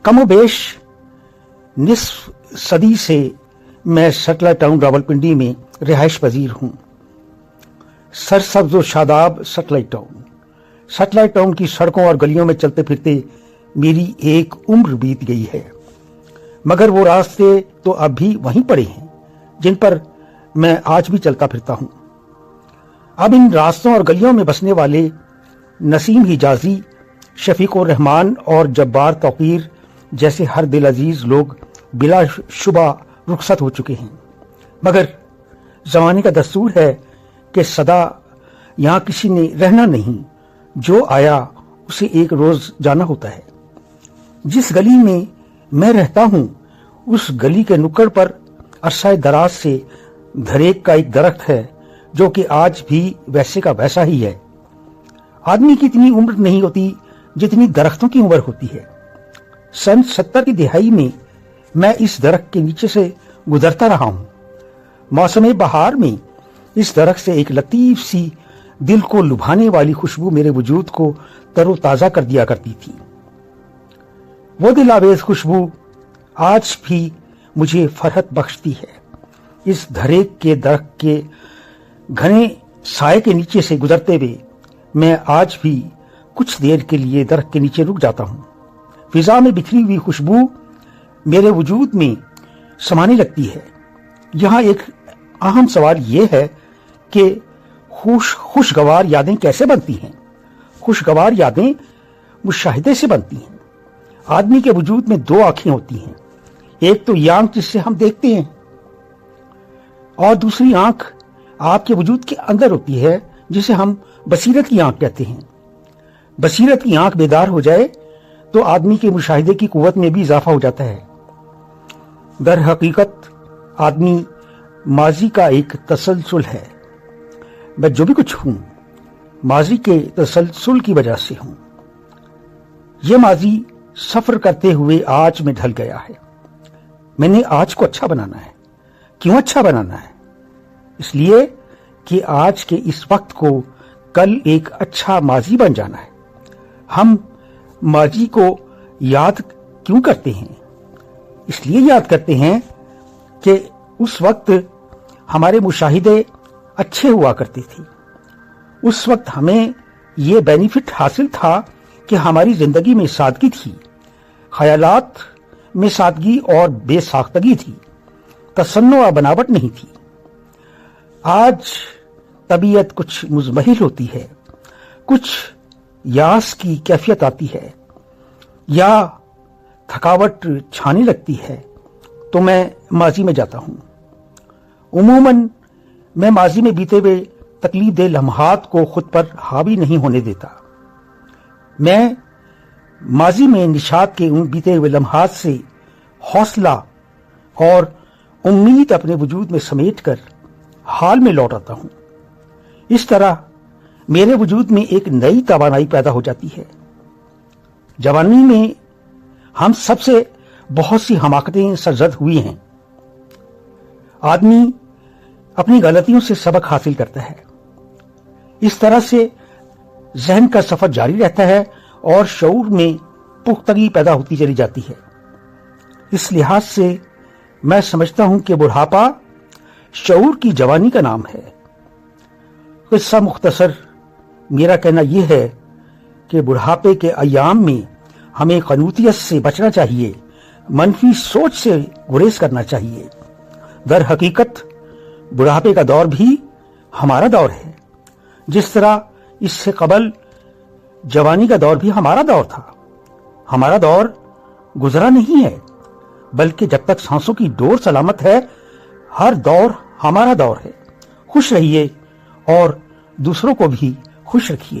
कमो बेश निस्फ सदी से मैं सैटेलाइट टाउन रावलपिंडी में रिहाइश पजीर हूँ। सरसब्ज व शादाब सैटेलाइट टाउन की सड़कों और गलियों में चलते फिरते मेरी एक उम्र बीत गई है, मगर वो रास्ते तो अब भी वहीं पड़े हैं जिन पर मैं आज भी चलता फिरता हूँ। अब इन रास्तों और गलियों में बसने वाले नसीम हिजाजी, शफीकुर रहमान और जब्बार तौकीर जैसे हर दिल अजीज लोग बिला शुबा रुखसत हो चुके हैं, मगर जमाने का दस्तूर है कि सदा यहाँ किसी ने रहना नहीं, जो आया उसे एक रोज जाना होता है। जिस गली में मैं रहता हूँ उस गली के नुक्कड़ पर अरसाए दराज से धरेक का एक दरख्त है जो कि आज भी वैसे का वैसा ही है। आदमी की इतनी उम्र नहीं होती जितनी दरख्तों की उम्र होती है। सन 70 की दिहाई में मैं इस दरख्त के नीचे से गुजरता रहा हूं। मौसम बहार में इस दरख्त से एक लतीफ सी दिल को लुभाने वाली खुशबू मेरे वजूद को तरोताजा कर दिया करती थी। वो दिलावेज खुशबू आज भी मुझे फरहत बख्शती है। इस धरेक के दरख्त के घने साए के नीचे से गुजरते हुए मैं आज भी कुछ देर के लिए दरख्त के नीचे रुक जाता हूँ। फिजा में बिखरी हुई खुशबू मेरे वजूद में समाने लगती है। यहाँ एक अहम सवाल यह है कि खुशगवार यादें कैसे बनती हैं। खुशगवार यादें मुशाहिदे से बनती हैं। आदमी के वजूद में दो आंखें होती हैं, एक तो ये आंख जिससे हम देखते हैं और दूसरी आंख आपके वजूद के अंदर होती है जिसे हम बसीरत की आंख कहते हैं। बसीरत की आंख बेदार हो जाए तो आदमी के मुशाहिदे की कुव्वत में भी इजाफा हो जाता है। दर हकीकत आदमी माजी का एक तसलसल है। मैं जो भी कुछ हूं माजी के तसलसल की वजह से हूं। यह माजी सफर करते हुए आज में ढल गया है। मैंने आज को अच्छा बनाना है। क्यों अच्छा बनाना है? इसलिए कि आज के इस वक्त को कल एक अच्छा माजी बन जाना है। हम माजी को याद क्यों करते हैं? इसलिए याद करते हैं कि उस वक्त हमारे मुशाहिदे अच्छे हुआ करते थे। उस वक्त हमें ये बेनिफिट हासिल था कि हमारी जिंदगी में सादगी थी, ख्यालात में सादगी और बेसाख्तगी थी, तसन्नो और बनावट नहीं थी। आज तबीयत कुछ मुज़महिल होती है, कुछ यास की कैफियत आती है या थकावट छाने लगती है तो मैं माजी में जाता हूं। उमूमन मैं माजी में बीते हुए तकलीफ दे लम्हात को खुद पर हावी नहीं होने देता। मैं माजी में निशात के उन बीते हुए लम्हात से हौसला और उम्मीद अपने वजूद में समेटकर हाल में लौट आता हूं। इस तरह मेरे वजूद में एक नई तवानाई पैदा हो जाती है। जवानी में हम सबसे बहुत सी हमाकतें सरजद हुई हैं। आदमी अपनी गलतियों से सबक हासिल करता है। इस तरह से जहन का सफर जारी रहता है और शऊर में पुख्तगी पैदा होती चली जाती है। इस लिहाज से मैं समझता हूं कि बुढ़ापा शऊर की जवानी का नाम है। किस्सा मुख्तसर मेरा कहना यह है कि बुढ़ापे के अयाम में हमें कनूतियत से बचना चाहिए, मनफी सोच से गुरेज करना चाहिए। दर हकीकत बुढ़ापे का दौर भी हमारा दौर है। जिस तरह इससे कबल जवानी का दौर भी हमारा दौर था। हमारा दौर गुजरा नहीं है, बल्कि जब तक सांसों की डोर सलामत है हर दौर हमारा दौर है। खुश रहिए और दूसरों को भी खुश रखिए।